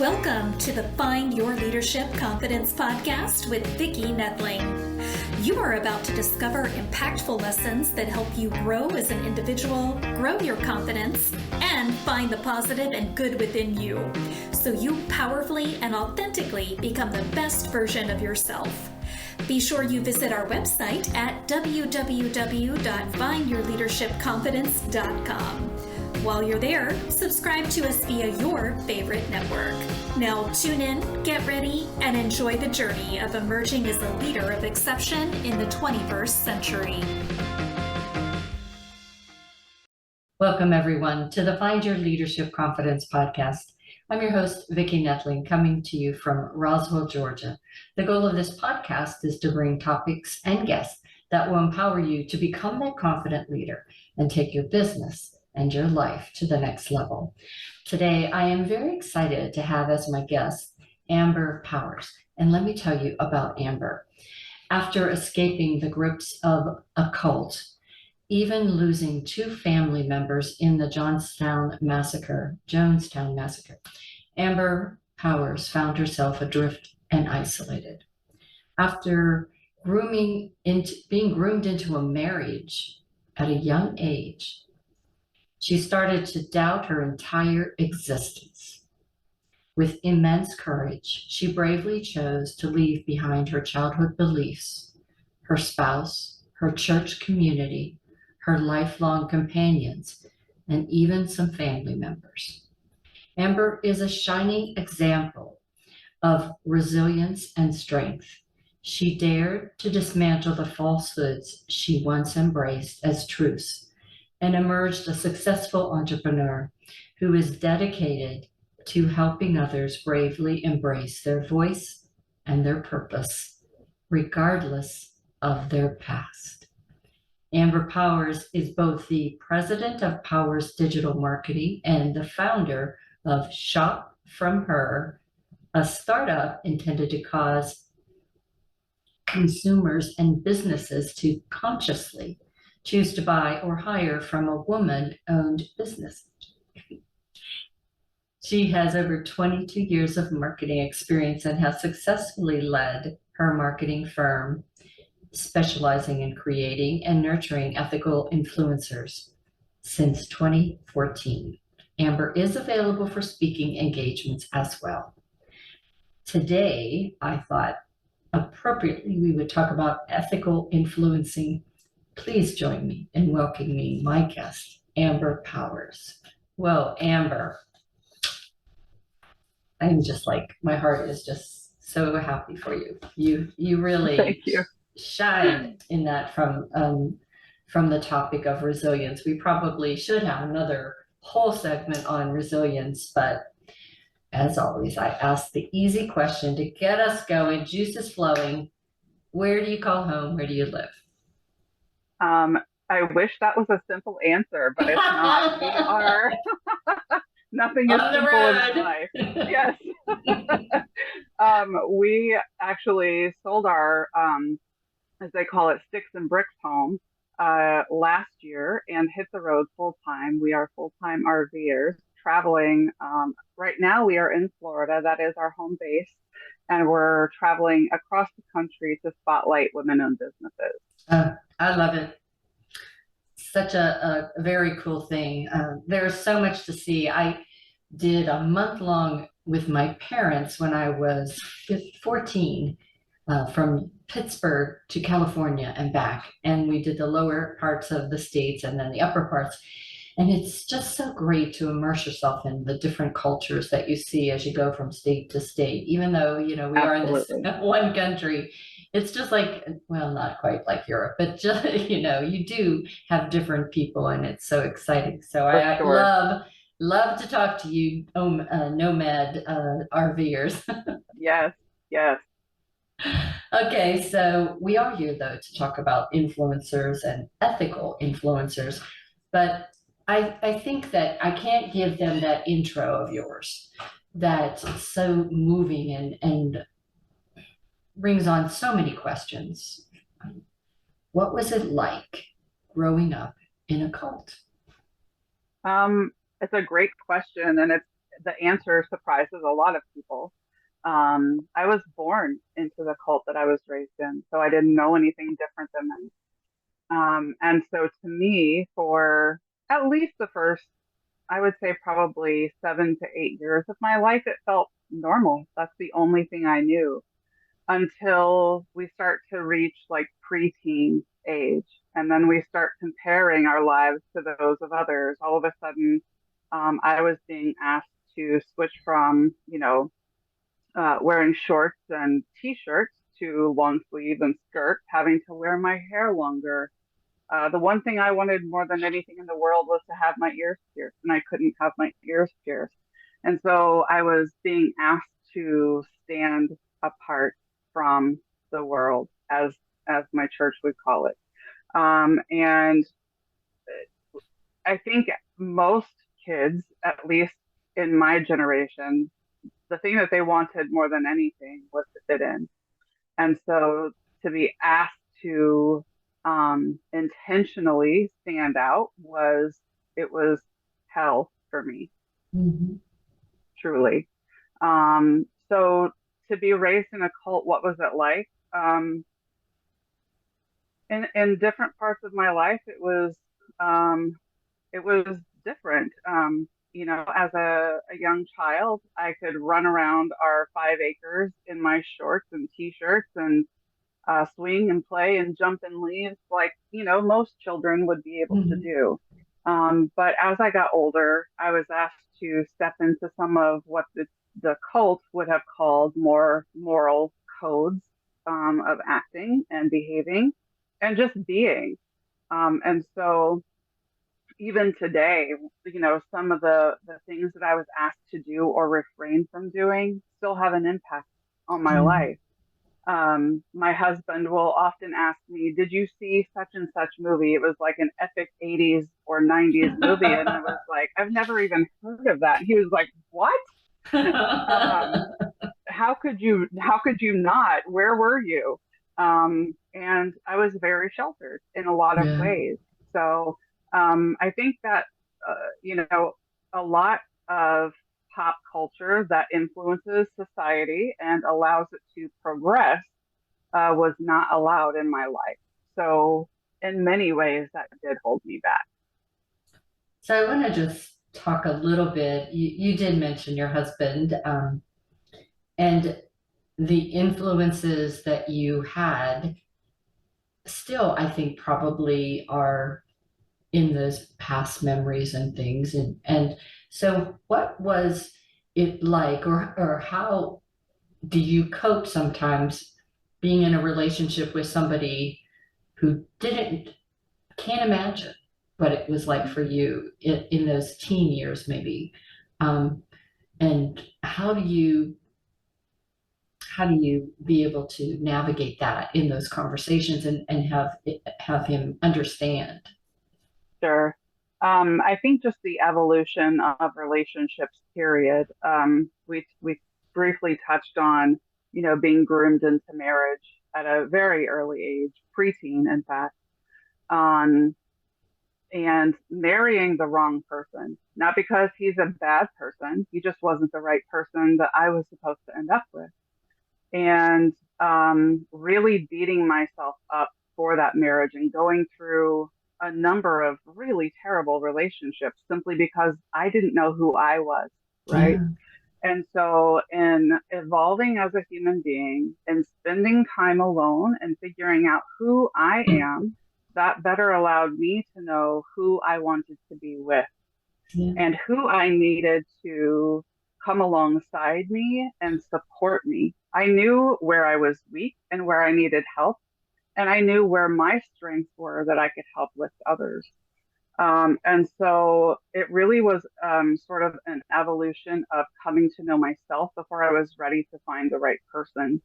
Welcome to the Find Your Leadership Confidence podcast with Vicki Noethling. You are about to discover impactful lessons that help you grow as an individual, grow your confidence, and find the positive and good within you, so you powerfully and authentically become the best version of yourself. Be sure you visit our website at www.findyourleadershipconfidence.com. While you're there, subscribe to us via your favorite network. Now tune in, get ready, and enjoy the journey of emerging as a leader of exception in the 21st century. Welcome, everyone, to the Find Your Leadership Confidence podcast. I'm your host, Vicki Noethling, coming to you from Roswell, Georgia. The goal of this podcast is to bring topics and guests that will empower you to become that confident leader and take your business and your life to the next level. Today, I am very excited to have as my guest Amber Powers. And let me tell you about Amber. After escaping the grips of a cult, even losing 2 family members in the Jonestown Massacre, Amber Powers found herself adrift and isolated. After being groomed into a marriage at a young age, she started to doubt her entire existence. With immense courage, she bravely chose to leave behind her childhood beliefs, her spouse, her church community, her lifelong companions, and even some family members. Amber is a shining example of resilience and strength. She dared to dismantle the falsehoods she once embraced as truths and emerged a successful entrepreneur who is dedicated to helping others bravely embrace their voice and their purpose, regardless of their past. Amber Powers is both the president of Powers Digital Marketing and the founder of Shop From Her, a startup intended to cause consumers and businesses to consciously choose to buy or hire from a woman-owned business. She has over 22 years of marketing experience and has successfully led her marketing firm, specializing in creating and nurturing ethical influencers since 2014. Amber is available for speaking engagements as well. Today, I thought appropriately we would talk about ethical influencing. Please join me in welcoming my guest, Amber Powers. Whoa, Amber. I'm just like, my heart is just so happy for you. You really Thank you. shine in that from the topic of resilience. We probably should have another whole segment on resilience, but as always, I ask the easy question to get us going, juices flowing. Where do you call home? Where do you live? I wish that was a simple answer, but it's not. We are nothing is On the simple in road. life. Yes. We actually sold our, as they call it, sticks and bricks home last year and hit the road full time. We are full-time RVers traveling. Right now, we are in Florida. That is our home base. And we're traveling across the country to spotlight women-owned businesses. I love it. Such a very cool thing. There's so much to see. I did a month-long with my parents when I was 14 from Pittsburgh to California and back. And we did the lower parts of the states and then the upper parts. And it's just so great to immerse yourself in the different cultures that you see as you go from state to state, even though, we Absolutely. are in this one country. It's just like, well, not quite like Europe, but just, you do have different people and it's so exciting. So I sure. love to talk to you, nomad RVers. Yes. Okay, so we are here though to talk about influencers and ethical influencers, but I think that I can't give them that intro of yours that's so moving and brings on so many questions. What was it like growing up in a cult? It's a great question, and the answer surprises a lot of people. I was born into the cult that I was raised in, so I didn't know anything different than them. And so to me, for at least the first, I would say probably 7 to 8 years of my life, it felt normal. That's the only thing I knew until we start to reach like preteen age. And then we start comparing our lives to those of others. All of a sudden, I was being asked to switch from, wearing shorts and t-shirts to long sleeve and skirt, having to wear my hair longer. The one thing I wanted more than anything in the world was to have my ears pierced, and I couldn't have my ears pierced. And so I was being asked to stand apart from the world, as my church would call it. And I think most kids, at least in my generation, the thing that they wanted more than anything was to fit in. And so to be asked to intentionally stand out it was hell for me, Mm-hmm. truly. So to be raised in a cult, what was it like? In different parts of my life, it was different. As a young child, I could run around our 5 acres in my shorts and t-shirts and swing and play and jump in leaves like, most children would be able to Mm-hmm. do. But as I got older, I was asked to step into some of what the cult would have called more moral codes of acting and behaving and just being. And so even today, some of the things that I was asked to do or refrain from doing still have an impact on my Mm-hmm. life. My husband will often ask me, "Did you see such and such movie?" It was like an epic 80s or 90s movie. And I was like, "I've never even heard of that." And he was like, "What? Um, how could you not? Where were you?" And I was very sheltered in a lot of Yeah. ways. So I think that, a lot of pop culture that influences society and allows it to progress was not allowed in my life. So, in many ways, that did hold me back. So I want to just talk a little bit. You did mention your husband, and the influences that you had still, I think, probably are in those past memories and things. And so what was it like, or how do you cope sometimes being in a relationship with somebody who can't imagine what it was like for you in those teen years, maybe? Um, and how do you be able to navigate that in those conversations and have him understand? Sure. I think just the evolution of relationships, period. We briefly touched on, being groomed into marriage at a very early age, preteen, in fact, um, and marrying the wrong person. Not because he's a bad person, he just wasn't the right person that I was supposed to end up with. And really beating myself up for that marriage and going through a number of really terrible relationships simply because I didn't know who I was, right? Yeah. And so, in evolving as a human being and spending time alone and figuring out who I am, that better allowed me to know who I wanted to be with Yeah. and who I needed to come alongside me and support me. I knew where I was weak and where I needed help, and I knew where my strengths were that I could help with others. And so it really was sort of an evolution of coming to know myself before I was ready to find the right person.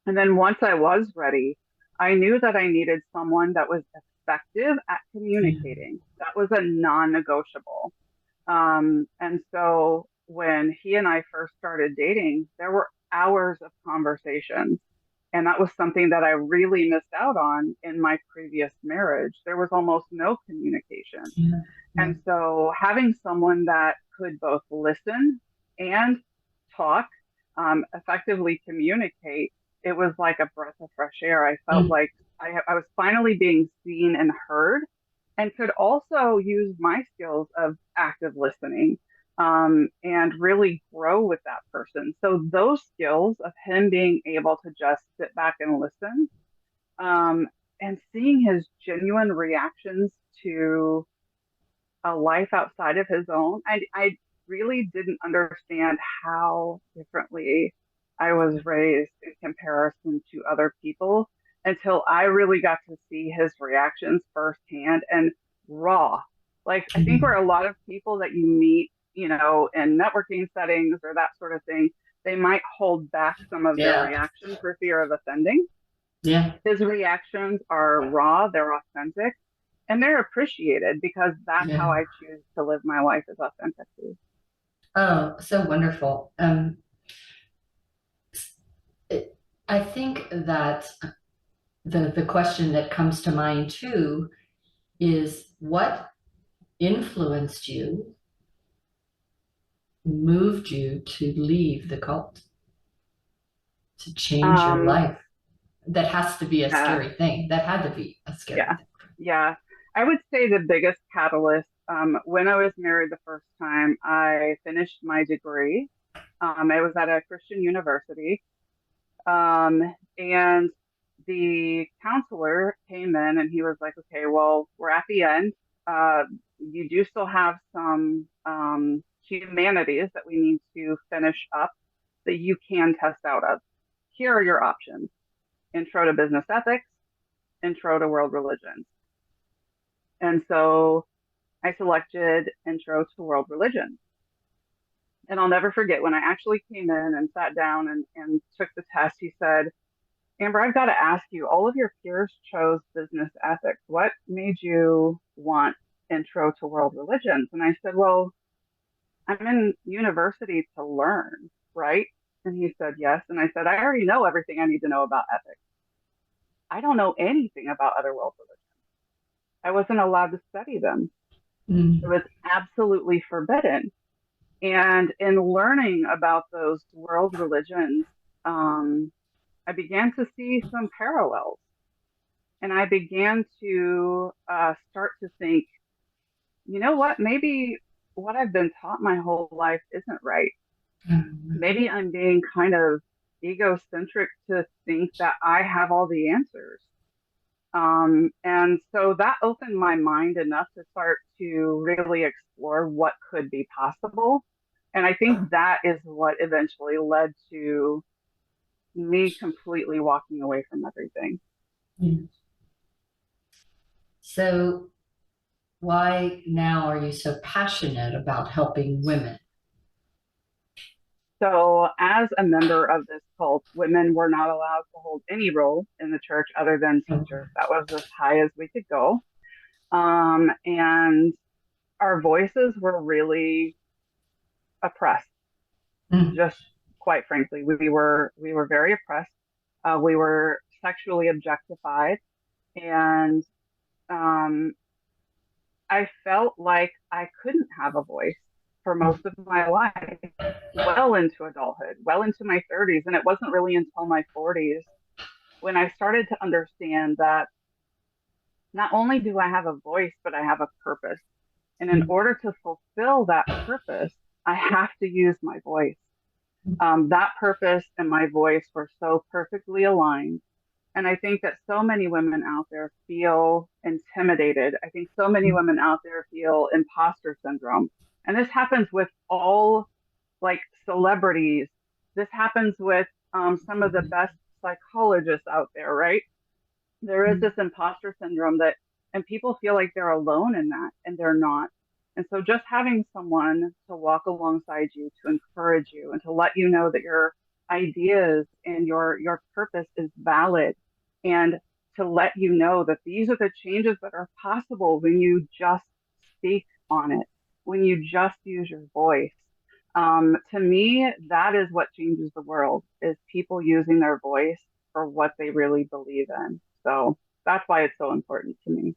And then once I was ready, I knew that I needed someone that was effective at Yeah. communicating. That was a non negotiable. And so when he and I first started dating, there were hours of conversations. And that was something that I really missed out on in my previous marriage. There was almost no communication. Yeah. Yeah. And so having someone that could both listen and talk, effectively communicate, it was like a breath of fresh air. I felt Mm. like I was finally being seen and heard, and could also use my skills of active listening, and really grow with that person. So those skills of him being able to just sit back and listen, um, and seeing his genuine reactions to a life outside of his own, I really didn't understand how differently I was raised in comparison to other people until I really got to see his reactions firsthand and raw. Like, I think Mhm. where a lot of people that you meet, in networking settings or that sort of thing, they might hold back some of their Yeah. reactions for fear of offending. Yeah. His reactions are raw, they're authentic, and they're appreciated because that's how Yeah. I choose to live my life, is authentically. Oh, so wonderful. I think that the question that comes to mind too is what influenced you, moved you to leave the cult, to change your Um, life? That has to be a yeah, scary thing. That had to be a scary yeah, thing. yeah. I would say the biggest catalyst, when I was married the first time, I finished my degree. I was at a Christian university, and the counselor came in and he was like, okay, well, we're at the end. You do still have some humanities that we need to finish up that you can test out of. Here are your options: intro to business ethics, intro to world religions. And so I selected intro to world religions. And I'll never forget when I actually came in and sat down and took the test, he said, Amber, I've got to ask you, all of your peers chose business ethics. What made you want intro to world religions? And I said, well, I'm in university to learn, right? And he said, yes. And I said, I already know everything I need to know about ethics. I don't know anything about other world religions. I wasn't allowed to study them. It Mm. was absolutely forbidden. And in learning about those world religions, um, I began to see some parallels. And I began to start to think, you know what, maybe what I've been taught my whole life isn't right. Mm. Maybe I'm being kind of egocentric to think that I have all the answers. And so that opened my mind enough to start to really explore what could be possible. And I think that is what eventually led to me completely walking away from everything. Mm. So, why now are you so passionate about helping women? So, as a member of this cult, women were not allowed to hold any role in the church other than teachers. That was as high as we could go. And our voices were really oppressed, Mm. just quite frankly. We were very oppressed. We were sexually objectified. And um, I felt like I couldn't have a voice for most of my life, well into adulthood, well into my 30s. And it wasn't really until my 40s when I started to understand that not only do I have a voice, but I have a purpose. And in Mm. order to fulfill that purpose, I have to use my voice. That purpose and my voice were so perfectly aligned. And I think that so many women out there feel intimidated. I think so many women out there feel imposter syndrome. And this happens with all, like, celebrities. This happens with some of the best psychologists out there, right? There is Mm. this imposter syndrome that, and people feel like they're alone in that, and they're not. And so just having someone to walk alongside you, to encourage you, and to let you know that your ideas and your purpose is valid, and to let you know that these are the changes that are possible when you just speak on it, when you just use your voice. To me, that is what changes the world, is people using their voice for what they really believe in. So that's why it's so important to me.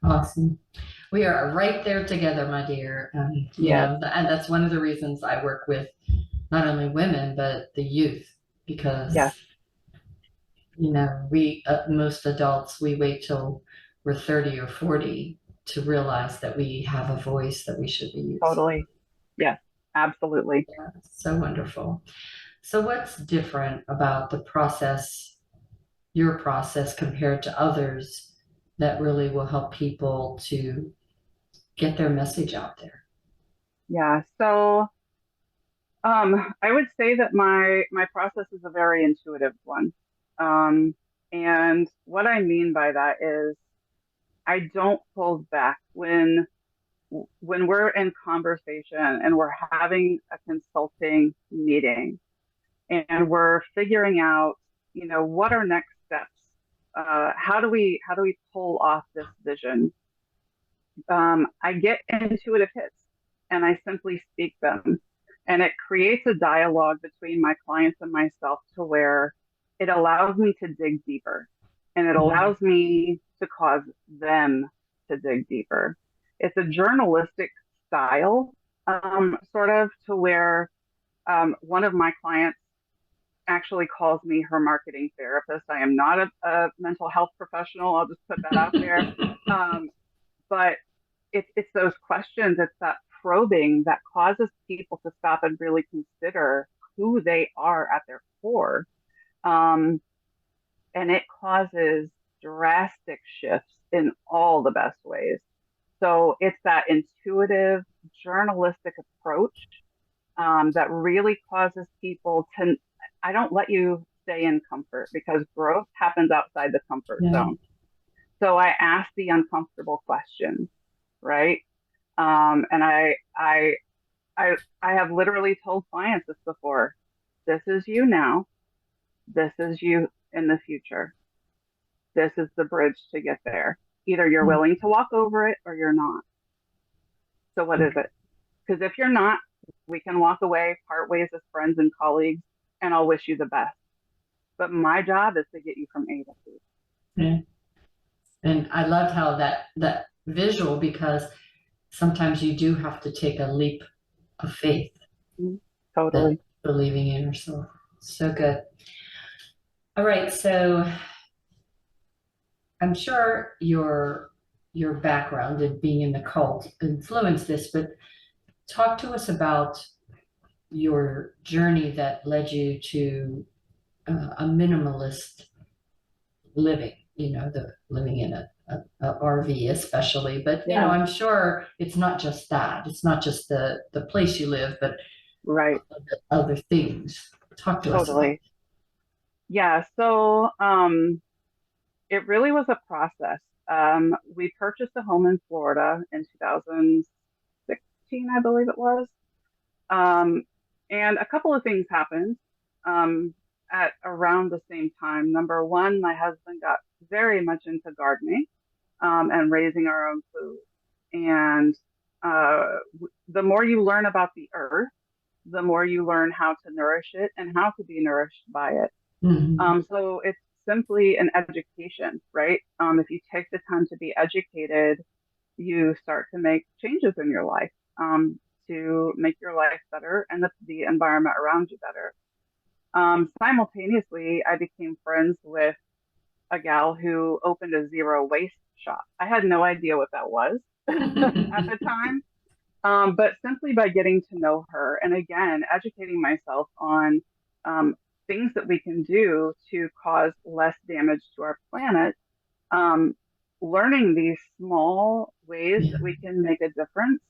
Awesome. We are right there together, my dear. Yes, And that's one of the reasons I work with not only women, but the youth, yes, because, we, most adults, we wait till we're 30 or 40 to realize that we have a voice that we should be using. totally. Yes, absolutely. Yeah, so wonderful. So, what's different about your process compared to others that really will help people to get their message out there? Yeah. So I would say that my process is a very intuitive one. Um, and what I mean by that is I don't hold back when we're in conversation and we're having a consulting meeting and we're figuring out, what are next steps? How do we pull off this vision? I get intuitive hits and I simply speak them. And it creates a dialogue between my clients and myself to where it allows me to dig deeper and it Mhm. allows me to cause them to dig deeper. It's a journalistic style, sort of, to where one of my clients actually calls me her marketing therapist. I am not a mental health professional. I'll just put that out there. Um, but it's those questions, it's that probing that causes people to stop and really consider who they are at their core. Um, and it causes drastic shifts in all the best ways. So it's that intuitive journalistic approach that really causes people to, I don't let you stay in comfort because growth happens outside the comfort Yeah. zone. So I ask the uncomfortable questions, right? And I have literally told clients this before. This is you now. This is you in the future. This is the bridge to get there. Either you're willing to walk over it or you're not. So what is it? Because if you're not, we can walk away, part ways as friends and colleagues, and I'll wish you the best. But my job is to get you from A to B. Yeah. And I loved how that visual, because sometimes you do have to take a leap of faith, Mm-hmm. that Totally. believing in yourself. So good. All right, so I'm sure your background and being in the cult influenced this, but talk to us about your journey that led you to a minimalist living, the living in a RV especially. But Yeah. I'm sure it's not just that. It's not just the place you live, but Right. other things. Talk to us about Totally. Yeah. So it really was a process. We purchased a home in Florida in 2016, I believe it was. Um, and a couple of things happened at around the same time. Number one, my husband got very much into gardening and raising our own food. And the more you learn about the earth, the more you learn how to nourish it and how to be nourished by it. it. Mhm. So it's simply an education, right? If you take the time to be educated, you start to make changes in your life to make your life better and the environment around you better. Simultaneously, I became friends with a gal who opened a zero waste shop. I had no idea what that was at the time, but simply by getting to know her and again, educating myself on um, things that we can do to cause less damage to our planet, um, learning these small ways Yeah. that we can make a difference.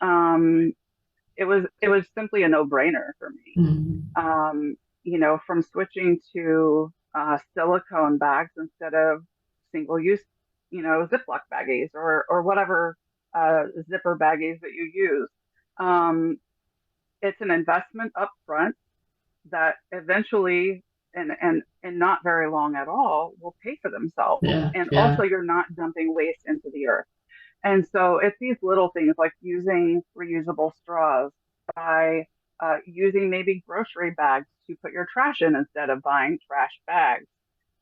Um, it was simply a no-brainer for me. Mhm. Um, from switching to silicone bags instead of single-use, Ziploc baggies or whatever zipper baggies that you use. Um, it's an investment up front that eventually and not very long at all will pay for themselves. Yeah. And Yeah. also you're not dumping waste into the earth. And so it's these little things like using reusable straws, by using maybe grocery bags to put your trash in instead of buying trash bags.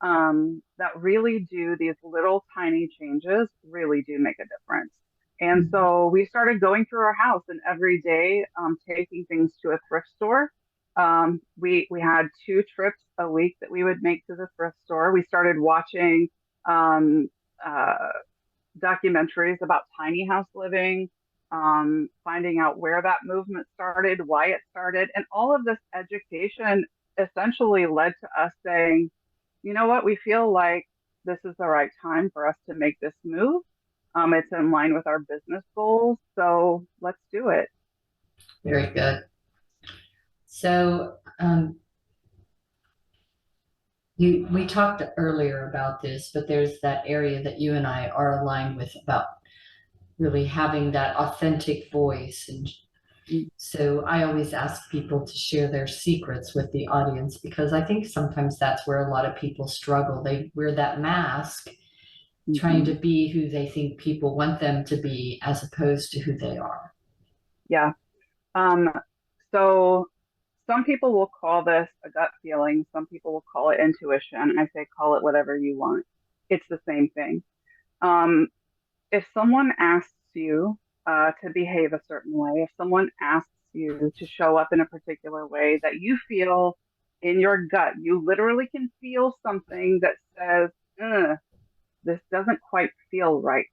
That really do, these little tiny changes really do make a difference. And so we started going through our house and every day taking things to a thrift store. We had 2 trips a week that we would make to the thrift store. We started watching um, uh, documentaries about tiny house living, finding out where that movement started, why it started, and all of this education essentially led to us saying, you know what, we feel like this is the right time for us to make this move. It's in line with our business goals, so let's do it. Very good. So, we talked earlier about this, but there's that area that you and I are aligned with about really having that authentic voice. And so I always ask people to share their secrets with the audience because I think sometimes that's where a lot of people struggle. They wear that mask trying to be who they think people want them to be as opposed to who they are. Yeah. So some people will call this a gut feeling. Some people will call it intuition. I say call it whatever you want. It's the same thing. Um, if someone asks you to behave a certain way, if someone asks you to show up in a particular way that you feel in your gut, you literally can feel something that says, this doesn't quite feel right.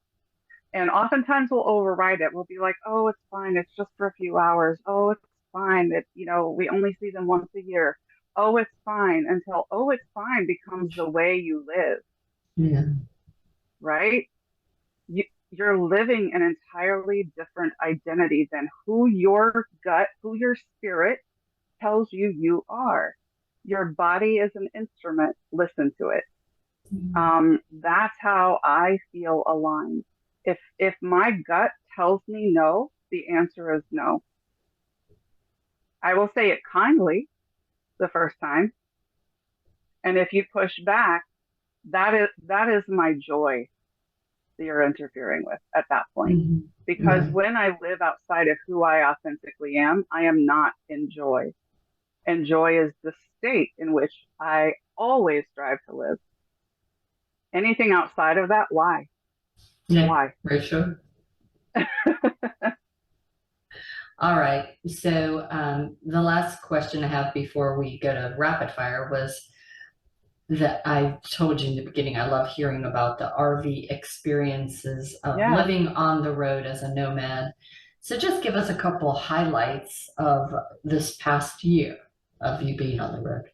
And oftentimes we'll override it. We'll be like, oh, it's fine. It's just for a few hours. Oh, it's fine. We only see them once a year. Oh, it's fine until, oh, it's fine becomes the way you live. Yeah. Right? You're living an entirely different identity than who your gut, who your spirit tells you you are. Your body is an instrument. Listen to it. That's how I feel aligned. If my gut tells me no, the answer is no. I will say it kindly the first time. And if you push back, that is my joy that you're interfering with at that point. Because when I live outside of who I authentically am, I am not in joy. And joy is the state in which I always strive to live. Anything outside of that, why? Yeah, why? for sure. All right. So the last question I have before we go to rapid fire was that I told you in the beginning, I love hearing about the RV experiences of living on the road as a nomad. So just give us a couple highlights of this past year of you being on the road.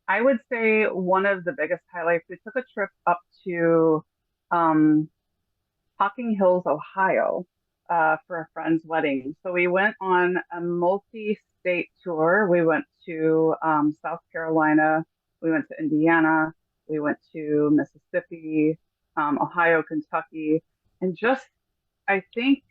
I would say one of the biggest highlights, we took a trip up to Hocking Hills, Ohio, for a friend's wedding. So we went on a multi-state tour. We went to South Carolina, we went to Indiana, we went to Mississippi, Ohio, Kentucky, and just, I think,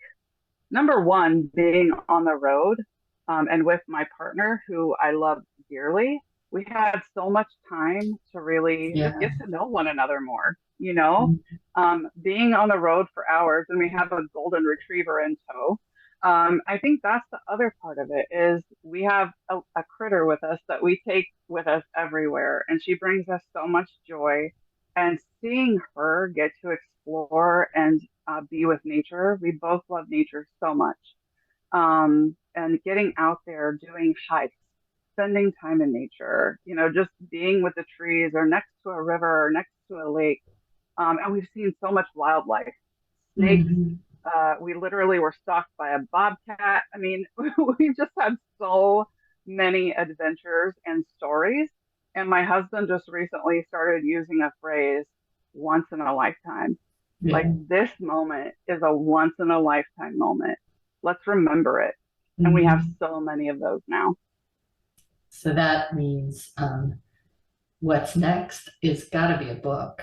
number one, being on the road and with my partner, who I love dearly, we had so much time to really get to know one another more, being on the road for hours, and we have a golden retriever in tow. I think that's the other part of it is we have a critter with us that we take with us everywhere, and she brings us so much joy. And seeing her get to explore and be with nature, we both love nature so much. And getting out there, doing hikes, spending time in nature, just being with the trees or next to a river or next to a lake. And we've seen so much wildlife, snakes. We literally were stalked by a bobcat. I mean, we've just had so many adventures and stories. And my husband just recently started using a phrase, once in a lifetime. Like this moment is a once in a lifetime moment. Let's remember it. And we have so many of those now. So that means what's next is got to be a book.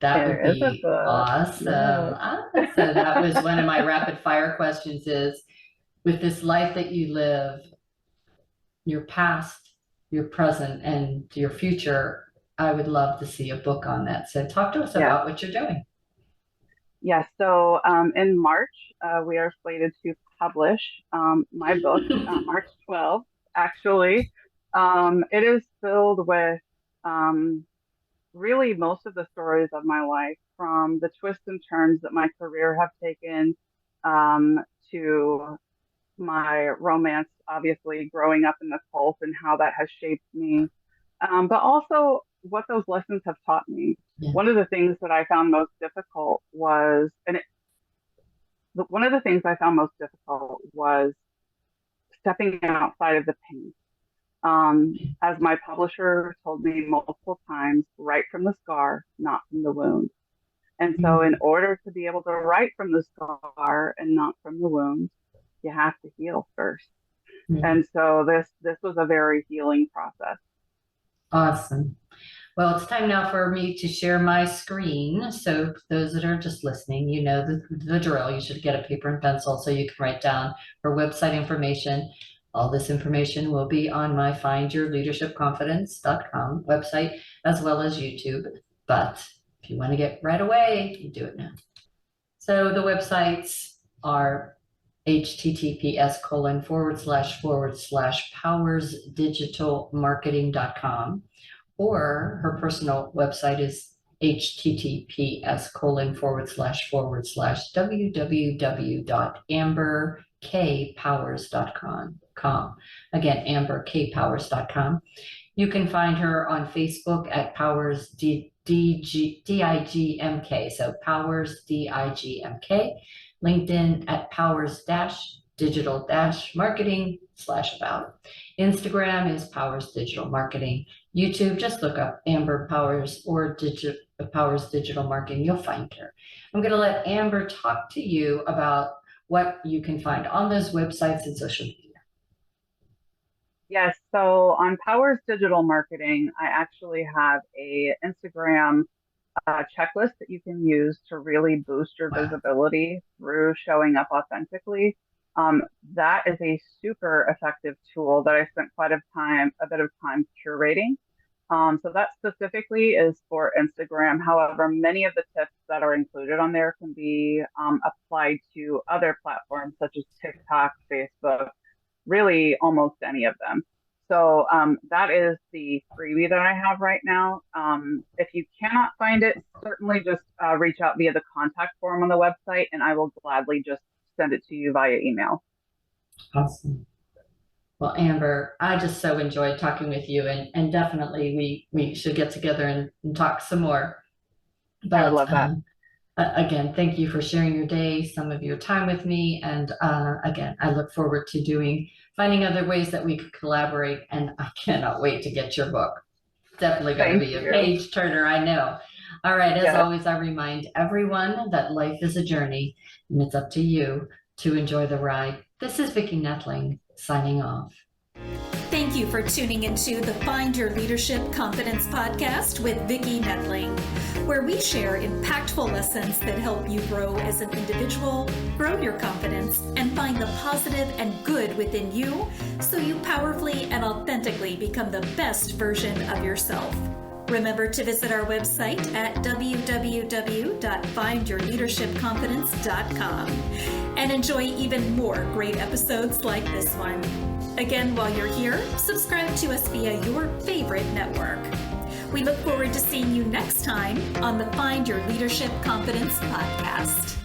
That would be awesome. So that was one of my rapid fire questions is, with this life that you live, your past, your present, and your future, I would love to see a book on that. So talk to us about what you're doing. Yes. So in March, we are slated to publish my book, March 12th, actually. It is filled with really most of the stories of my life from the twists and turns that my career have taken, to my romance, obviously growing up in the cult and how that has shaped me, but also what those lessons have taught me. Yeah. One of the things that I found most difficult was, one of the things I found most difficult was stepping outside of the pain. As my publisher told me multiple times, write from the scar, not from the wound. And so, in order to be able to write from the scar and not from the wound, you have to heal first. And so, this was a very healing process. Awesome. Well, it's time now for me to share my screen. So those that are just listening, you know the drill. You should get a paper and pencil so you can write down her website information. All this information will be on my findyourleadershipconfidence.com website, as well as YouTube. But if you want to get right away, you do it now. So the websites are https://powersdigitalmarketing.com, or her personal website is https://www.amberkpowers.com. Again, amberkpowers.com. You can find her on Facebook at Powers DIGMK, so Powers DIGMK. LinkedIn at Powers-Digital-Marketing/about. Instagram is Powers Digital Marketing. YouTube, just look up Amber Powers or Powers Digital Marketing. You'll find her. I'm going to let Amber talk to you about what you can find on those websites and social media. Yes, so on Powers Digital Marketing, I actually have a Instagram checklist that you can use to really boost your visibility through showing up authentically. That is a super effective tool that I spent quite a bit of time curating. So that specifically is for Instagram. However, many of the tips that are included on there can be applied to other platforms such as TikTok, Facebook, really almost any of them. So that is the freebie that I have right now. If you cannot find it, certainly just reach out via the contact form on the website, and I will gladly just send it to you via email. Awesome. Well, Amber, I just so enjoyed talking with you, and definitely we should get together and talk some more. But I would love that. Again, thank you for sharing your day, some of your time with me. And again, I look forward to finding other ways that we could collaborate. And I cannot wait to get your book. Definitely going to be a page turner, I know. All right. As always, I remind everyone that life is a journey, and it's up to you to enjoy the ride. This is Vicki Noethling signing off. Thank you for tuning into the Find Your Leadership Confidence podcast with Vicki Noethling, where we share impactful lessons that help you grow as an individual, grow your confidence, and find the positive and good within you so you powerfully and authentically become the best version of yourself. Remember to visit our website at www.findyourleadershipconfidence.com and enjoy even more great episodes like this one. Again, while you're here, subscribe to us via your favorite network. We look forward to seeing you next time on the Find Your Leadership Confidence podcast.